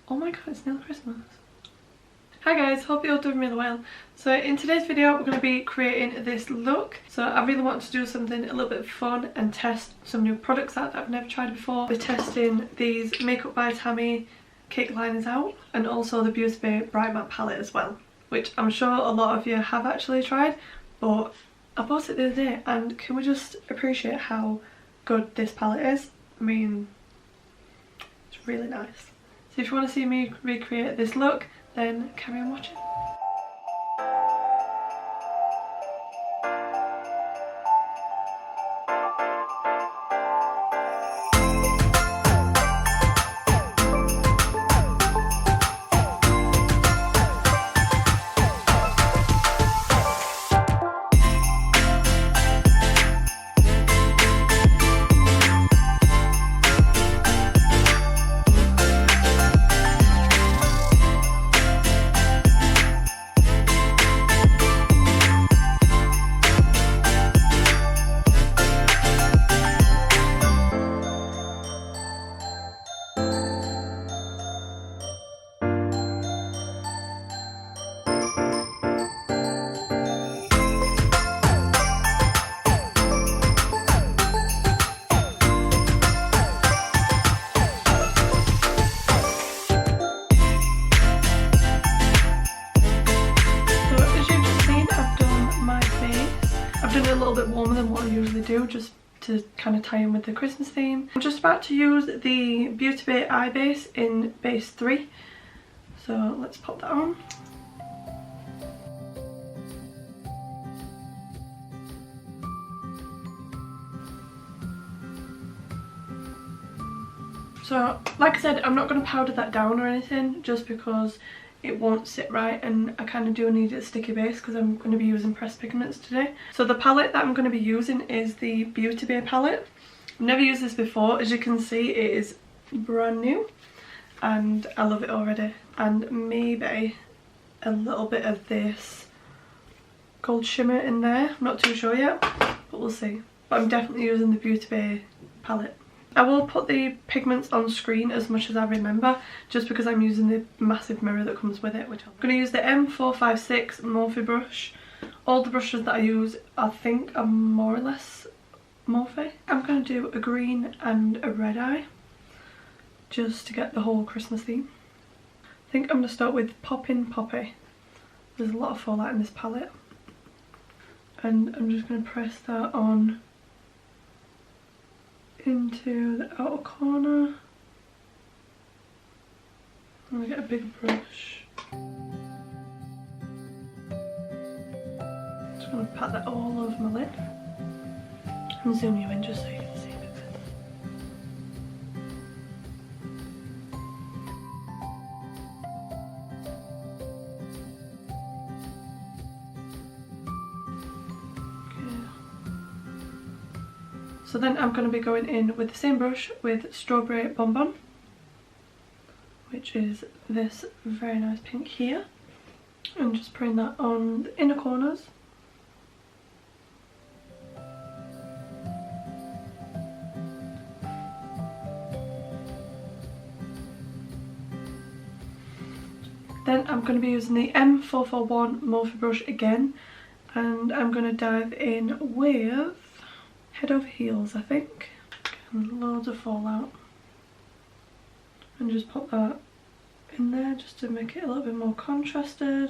Oh my god, it's nearly Christmas. Hi guys, hope you're all doing really well. So in today's video we're going to be creating this look. So I really want to do something a little bit fun and test some new products that I've never tried before. We're testing these Makeup by SAMME cake liners out, and also the Beauty Bay Bright Matte palette as well, which I'm sure a lot of you have actually tried, but I bought it the other day and can we just appreciate how good this palette is? I mean, it's really nice. So if you want to see me recreate this look, then carry on watching. I've done it a little bit warmer than what I usually do, just to kind of tie in with the Christmas theme. I'm just about to use the Beauty Bay eye base in base 3, so let's pop that on. So like I said, I'm not going to powder that down or anything, just because it won't sit right, and I kind of do need a sticky base because I'm going to be using pressed pigments today. So the palette that I'm going to be using is the Beauty Bay palette. I've never used this before. As you can see, it is brand new and I love it already. And maybe a little bit of this gold shimmer in there. I'm not too sure yet, but we'll see. But I'm definitely using the Beauty Bay palette. I will put the pigments on screen as much as I remember, just because I'm using the massive mirror that comes with it. Which I'm going to use the M456 Morphe brush. All the brushes that I use I think are more or less Morphe. I'm going to do a green and a red eye, just to get the whole Christmas theme. I think I'm going to start with Poppin' Poppy. There's a lot of fallout in this palette. And I'm just going to press that on into the outer corner. I'm gonna get a big brush. Just gonna pat that all over my lid and zoom you in just so you can see a bit better. So then I'm going to be going in with the same brush with Strawberry Bonbon, which is this very nice pink here, and just putting that on the inner corners. Then I'm going to be using the M441 Morphe brush again, and I'm going to dive in with Head Over Heels, I think. And loads of fallout. And just pop that in there just to make it a little bit more contrasted.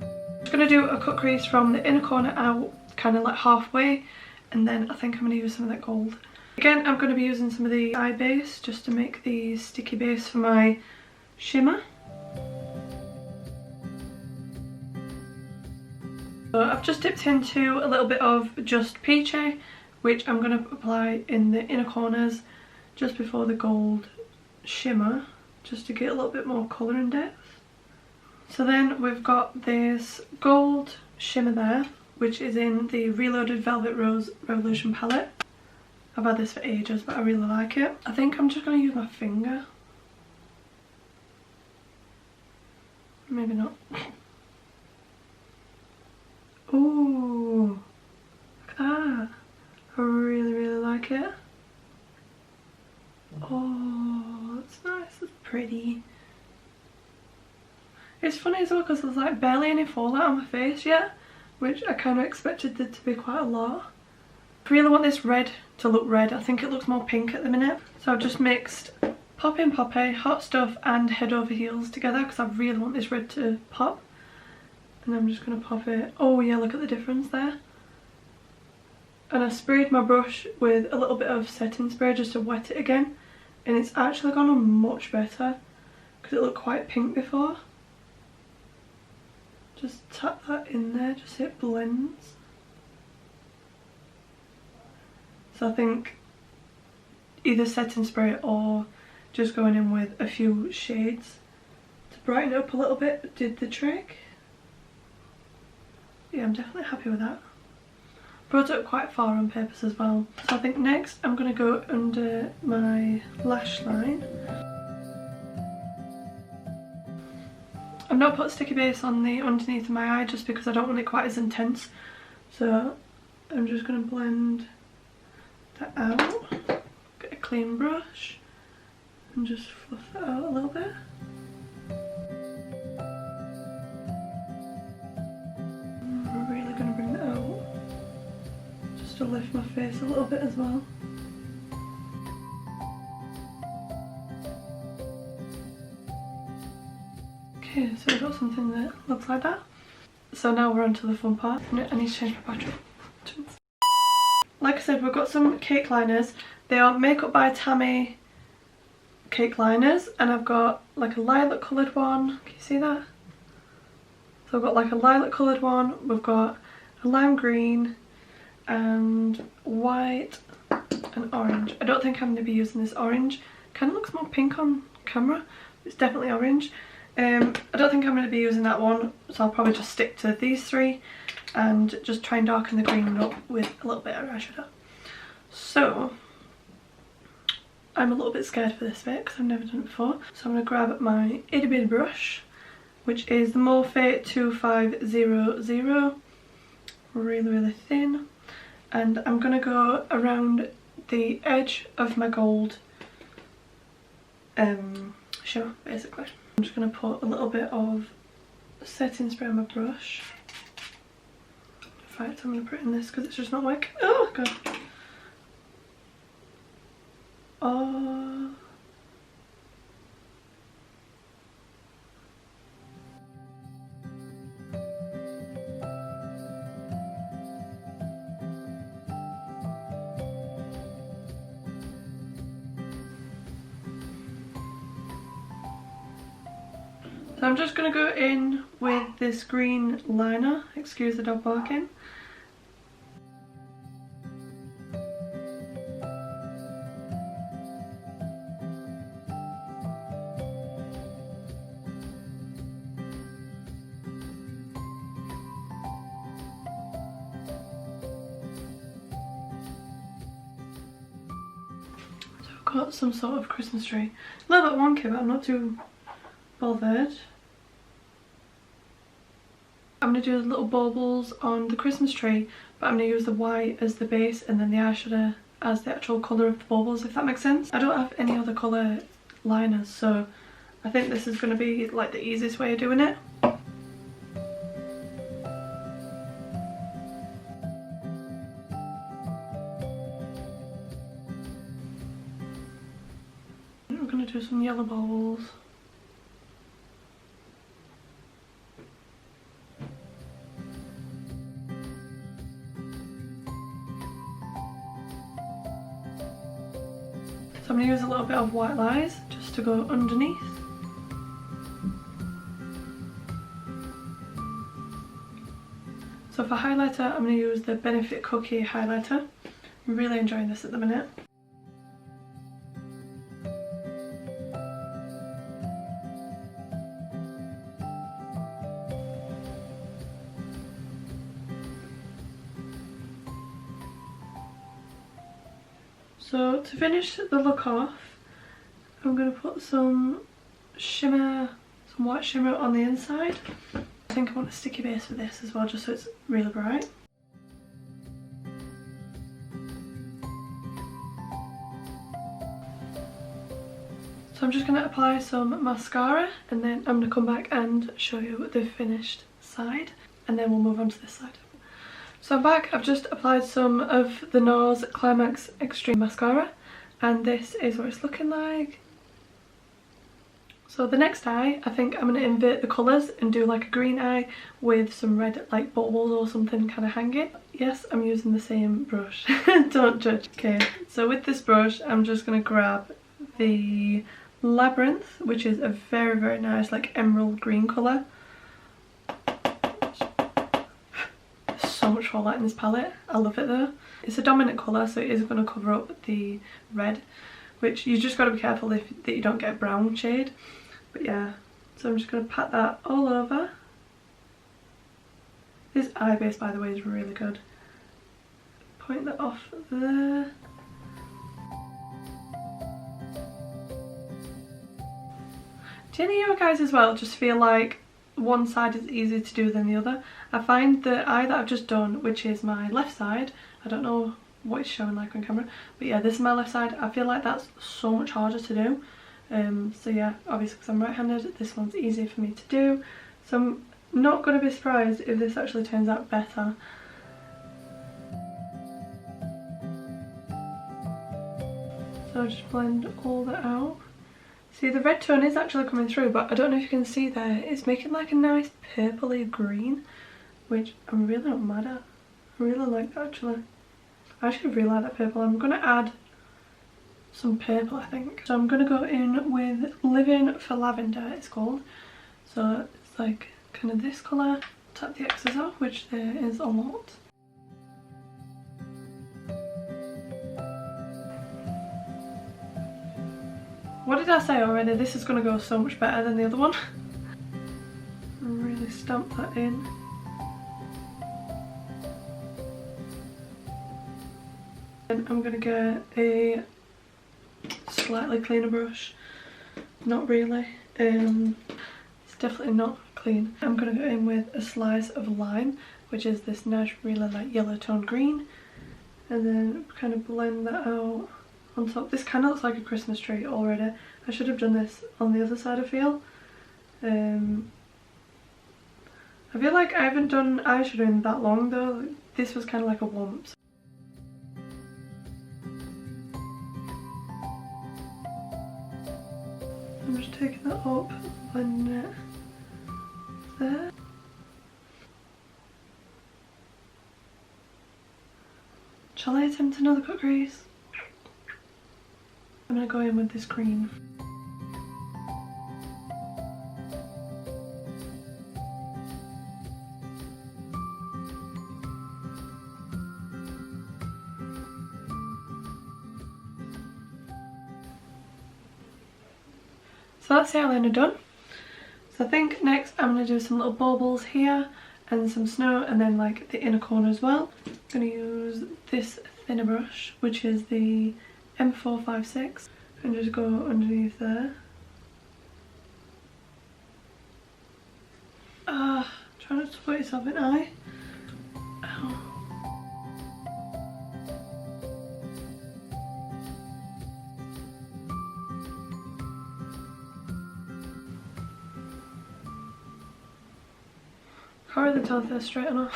I'm just going to do a cut crease from the inner corner out, kind of like halfway, and then I think I'm going to use some of that gold. Again, I'm going to be using some of the eye base just to make the sticky base for my shimmer. So I've just dipped into a little bit of just Peachy, which I'm going to apply in the inner corners just before the gold shimmer, just to get a little bit more colour and depth. So then we've got this gold shimmer there, which is in the Reloaded Velvet Rose Revolution palette. I've had this for ages, but I really like it. I think I'm just going to use my finger. Maybe not. Ooh, look at that. I really like it. Oh, that's nice. pretty. It's funny as well because there's like barely any fallout on my face yet, which I kind of expected there to be quite a lot. I really want this red to look red. I think it looks more pink at the minute. So I've just mixed Poppin' Poppy, Hot Stuff and Head Over Heels together because I really want this red to pop. And I'm just going to pop it. Oh yeah, look at the difference there. And I sprayed my brush with a little bit of setting spray just to wet it again. And it's actually gone on much better because it looked quite pink before. Just tap that in there just so it blends. So I think either setting spray or just going in with a few shades to brighten it up a little bit did the trick. Yeah, I'm definitely happy with that. Brought it up quite far on purpose as well. So I think next I'm going to go under my lash line. I've not put sticky base on the underneath of my eye just because I don't want it quite as intense. So I'm just going to blend that out. Get a clean brush and just fluff it out a little bit. I'm really going to bring that out just to lift my face a little bit as well. Okay, so we've got something that looks like that. So now we're on to the fun part. I need to change my battery. Like I said, we've got some cake liners. They are Makeup by SAMME cake liners, and I've got like a lilac coloured one. Can you see that? So I've got like a lilac coloured one, we've got a lime green and white and orange. I don't think I'm going to be using this orange. Kind of looks more pink on camera. It's definitely orange. I don't think I'm going to be using that one, so I'll probably just stick to these three and just try and darken the green up with a little bit of eyeshadow. So I'm a little bit scared for this bit because I've never done it before. So I'm going to grab my itty bitty brush, which is the Morphe 2500, really thin, and I'm going to go around the edge of my gold shimmer basically. I'm just going to put a little bit of setting spray on my brush. In fact, I'm going to put it in this because it's just not working. Oh god. Oh. So I'm just going to go in with this green liner, excuse the dog barking. So I've got some sort of Christmas tree. A little bit wonky, but I'm not too bothered. I'm going to do little baubles on the Christmas tree, but I'm going to use the white as the base and then the eyeshadow as the actual colour of the baubles, if that makes sense. I don't have any other colour liners, so I think this is going to be like the easiest way of doing it. I'm going to do some yellow baubles. So I'm going to use a little bit of white lies just to go underneath. So for highlighter, I'm going to use the Benefit Cookie highlighter. I'm really enjoying this at the minute. So to finish the look off, I'm going to put some shimmer, some white shimmer on the inside. I think I want a sticky base for this as well, just so it's really bright. So So I'm just going to apply some mascara and then I'm going to come back and show you the finished side and then we'll move on to this side. So I'm back. I've just applied some of the NARS Climax Extreme Mascara and this is what it's looking like. So the next eye, I think I'm going to invert the colours and do like a green eye with some red like bubbles or something kind of hanging. Yes, I'm using the same brush, don't judge. Okay, so with this brush I'm just going to grab the Labyrinth, which is a very, very nice like emerald green colour. So much more light in this palette. I love it though. It's a dominant colour, so it is going to cover up the red, which you just got to be careful that you don't get a brown shade. But yeah, so I'm just going to pat that all over. This eye base, by the way, is really good. Point that off there. Do any of you guys as well just feel like one side is easier to do than the other? I find the eye that I've just done, which is my left side, I don't know what it's showing like on camera, but yeah, this is my left side. I feel like that's so much harder to do. So yeah, obviously because I'm right-handed, this one's easier for me to do. So I'm not going to be surprised if this actually turns out better. So I'll just blend all that out. See, the red tone is actually coming through, but I don't know if you can see there, it's making like a nice purpley green, which I'm really not mad at. I really like that actually. I actually really like that purple. I'm going to add some purple, I think. So I'm going to go in with Living for Lavender, it's called. So it's like kind of this colour. Tap the excess off, which there is a lot. What did I say already? This is going to go so much better than the other one. Really stamp that in. And I'm going to get a slightly cleaner brush. Not really. It's definitely not clean. I'm going to go in with a slice of lime, which is this nice really like yellow toned green. And then kind of blend that out on top. This kind of looks like a Christmas tree already. I should have done this on the other side, I feel. I feel like I haven't done eyeshadow in that long though. This was kind of like a womp. I'm just taking that up and blending it there. Shall I attempt another cut crease? I'm going to go in with this green. So that's the eyeliner done. So I think next I'm going to do some little baubles here and some snow and then like the inner corner as well. I'm going to use this thinner brush, which is the M456, and just go underneath there. Try not to put yourself in eye. Ow. Can't really tell if they're straight or not.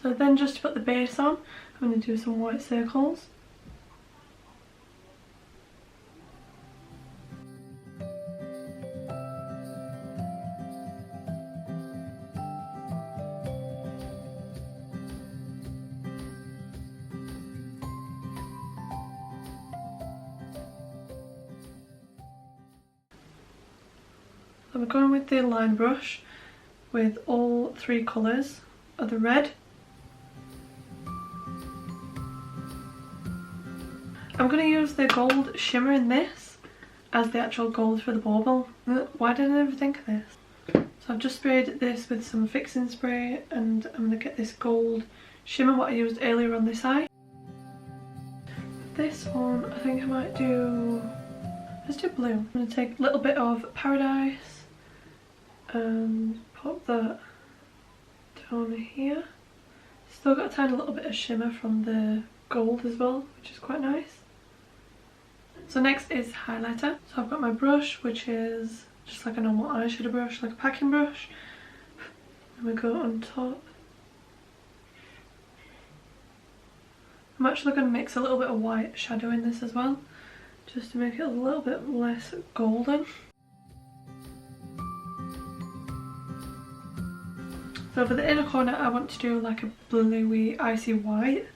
So then just to put the base on, I'm going to do some white circles. I'm going with the line brush with all three colours of the red. I'm going to use the gold shimmer in this as the actual gold for the bauble. Why did I never think of this? So I've just sprayed this with some fixing spray and I'm going to get this gold shimmer, what I used earlier on this eye. This one I think I might do, let's do blue. I'm going to take a little bit of Paradise and pop that down here. Still got a tiny little bit of shimmer from the gold as well, which is quite nice. So next is highlighter. So I've got my brush, which is just like a normal eyeshadow brush, like a packing brush. And we go on top. I'm actually going to mix a little bit of white shadow in this as well, just to make it a little bit less golden. So for the inner corner I want to do like a bluey icy white,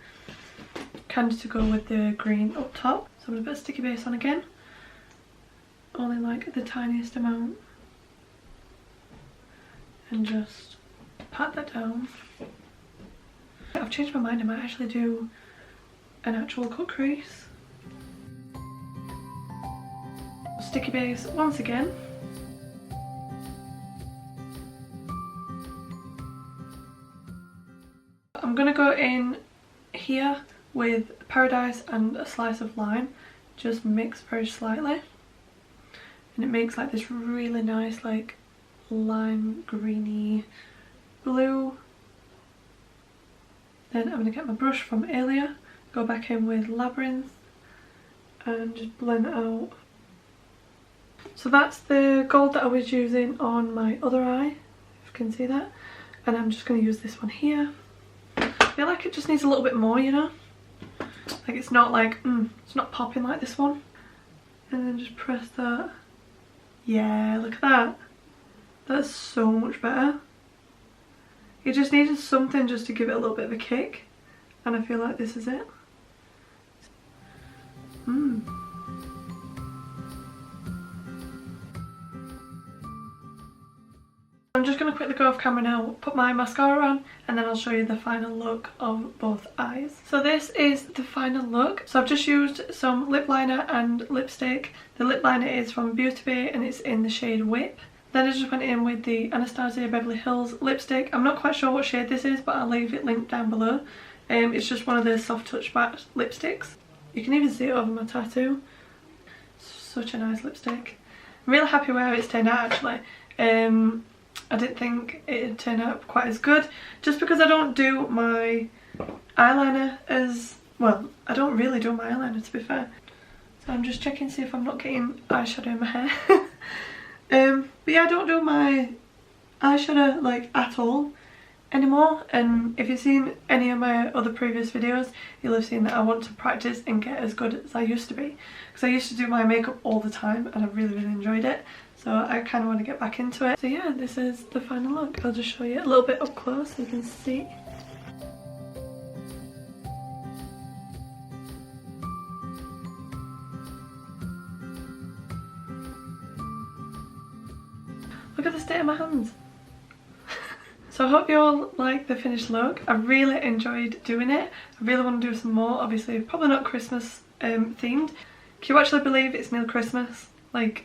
kind of to go with the green up top. So I'm going to put a sticky base on again, only like the tiniest amount, and just pat that down. I've changed my mind, I might actually do an actual cut crease. Sticky base once again. I'm going to go in here with Paradise and a slice of lime, just mix very slightly, and it makes like this really nice like lime greeny blue. Then I'm going to get my brush from earlier, go back in with Labyrinth and just blend it out. So that's the gold that I was using on my other eye, if you can see that, and I'm just going to use this one here. I feel like it just needs a little bit more, you know, like it's not like it's not popping like this one. And then just press that. Yeah, look at that, that's so much better. It just needed something just to give it a little bit of a kick, and I feel like this is it. I'm just going to quickly go off camera now, put my mascara on, and then I'll show you the final look of both eyes. So this is the final look. So I've just used some lip liner and lipstick. The lip liner is from Beauty Bay and it's in the shade Whip. Then I just went in with the Anastasia Beverly Hills lipstick. I'm not quite sure what shade this is, but I'll leave it linked down below. It's just one of the soft touch matte lipsticks. You can even see it over my tattoo. Such a nice lipstick. I'm really happy with how it's turned out actually. I didn't think it'd turn out quite as good, just because I don't do my eyeliner as well. I don't really do my eyeliner, to be fair. So I'm just checking to see if I'm not getting eyeshadow in my hair. But yeah, I don't do my eyeshadow like at all anymore, and if you've seen any of my other previous videos you'll have seen that I want to practice and get as good as I used to be, because I used to do my makeup all the time and I really enjoyed it, so I kind of want to get back into it. So yeah, this is the final look. I'll just show you a little bit up close so you can see. Look at the state of my hands. So I hope you all like the finished look. I really enjoyed doing it. I really want to do some more, obviously probably not Christmas themed. Can you actually believe it's nearly Christmas? Like,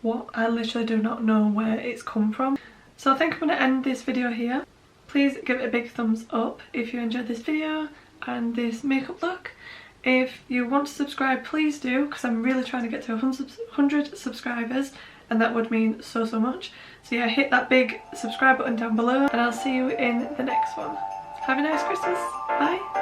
what? I literally do not know where it's come from. So I think I'm going to end this video here. Please give it a big thumbs up if you enjoyed this video and this makeup look. If you want to subscribe, please do, because I'm really trying to get to 100 subscribers, and that would mean so much. So yeah, hit that big subscribe button down below, and I'll see you in the next one. Have a nice Christmas. Bye.